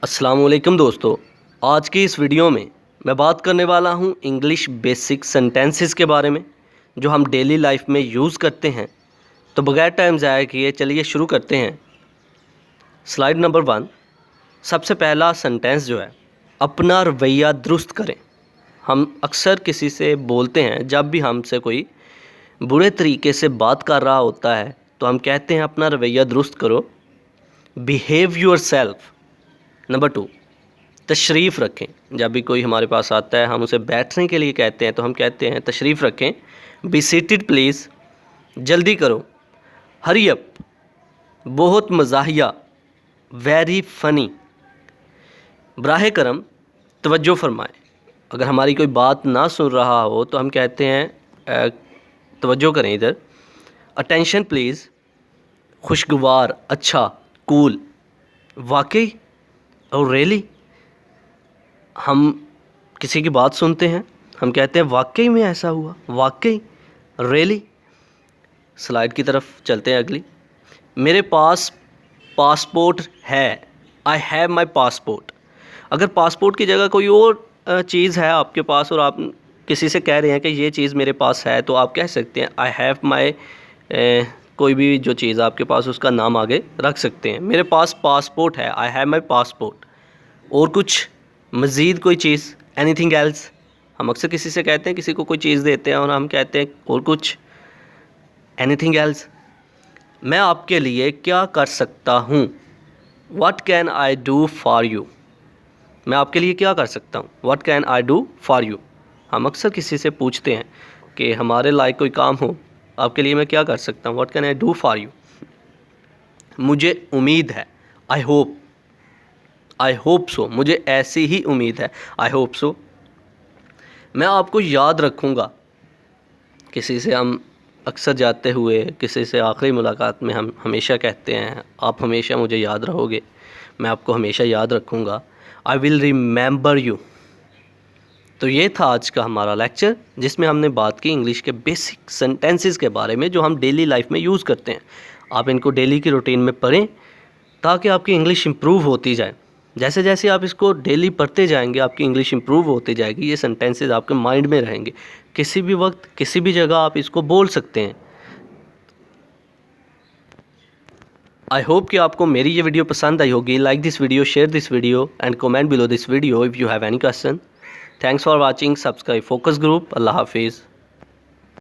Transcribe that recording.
अस्सलामुअलैकुम दोस्तों, आज की इस वीडियो में मैं बात करने वाला हूँ इंग्लिश बेसिक सेंटेंसेस के बारे में जो हम डेली लाइफ में यूज़ करते हैं। तो बगैर टाइम ज़ाया किए चलिए शुरू करते हैं। Slide number 1। सबसे पहला सेंटेंस जो है, अपना रवैया दुरुस्त करें। हम अक्सर किसी से बोलते हैं, जब भी हमसे कोई बुरे तरीके से बात कर रहा होता है तो हम कहते हैं अपना रवैया दुरुस्त करो, बिहेव योर सेल्फ। नंबर 2, तशरीफ़ रखें। जब भी कोई हमारे पास आता है हम उसे बैठने के लिए कहते हैं तो हम कहते हैं तशरीफ़ रखें, बी सीटेड प्लीज़, जल्दी करो, हरी अप, बहुत मज़ाहिया, वेरी फ़नी, बराह करम तवज्जो फरमाएं। अगर हमारी कोई बात ना सुन रहा हो तो हम कहते हैं तवज्जो करें इधर, अटेंशन प्लीज़, खुशगवार, अच्छा, कूल, वाकई और रियली। हम किसी की बात सुनते हैं, हम कहते हैं वाकई में ऐसा हुआ, वाकई, रियली। स्लाइड की तरफ चलते हैं अगली। मेरे पास पासपोर्ट है, आई हैव माई पासपोर्ट। अगर पासपोर्ट की जगह कोई और चीज़ है आपके पास और आप किसी से कह रहे हैं कि ये चीज़ मेरे पास है, तो आप कह सकते हैं आई हैव माई, कोई भी जो चीज़ आपके पास उसका नाम आगे रख सकते हैं। मेरे पास पासपोर्ट है, आई हैव माई पासपोर्ट। और कुछ मज़ीद कोई चीज़, एनीथिंग एल्स। हम अक्सर किसी से कहते हैं, किसी को कोई चीज़ देते हैं और हम कहते हैं और कुछ, एनीथिंग एल्स। मैं आपके लिए क्या कर सकता हूँ, what can I do for you. मैं आपके लिए क्या कर सकता हूँ, what can I do for you. हम अक्सर किसी से पूछते हैं कि हमारे लायक कोई काम हो, आपके लिए मैं क्या कर सकता हूँ, what can I do for you. मुझे उम्मीद है, I hope, I hope so, मुझे ऐसी ही उम्मीद है, आई होप सो। मैं आपको याद रखूँगा। किसी से हम अक्सर जाते हुए, किसी से आखिरी मुलाकात में हम हमेशा कहते हैं आप हमेशा मुझे याद रहोगे, मैं आपको हमेशा याद रखूँगा, आई विल रिमेंबर यू। तो ये था आज का हमारा लेक्चर, जिसमें हमने बात की इंग्लिश के बेसिक सेंटेंसेस के बारे में जो हम डेली लाइफ में यूज़ करते हैं। आप इनको डेली की रूटीन में पढ़ें ताकि आपकी इंग्लिश इम्प्रूव होती जाए। जैसे जैसे आप इसको डेली पढ़ते जाएंगे आपकी इंग्लिश इम्प्रूव होती जाएगी, ये सेंटेंसेस आपके माइंड में रहेंगे, किसी भी वक्त किसी भी जगह आप इसको बोल सकते हैं। आई होप कि आपको मेरी ये वीडियो पसंद आई होगी। Like this video, share this video and comment below this video if you have any question. Thanks for watching. Subscribe focus group. अल्लाह हाफिज़।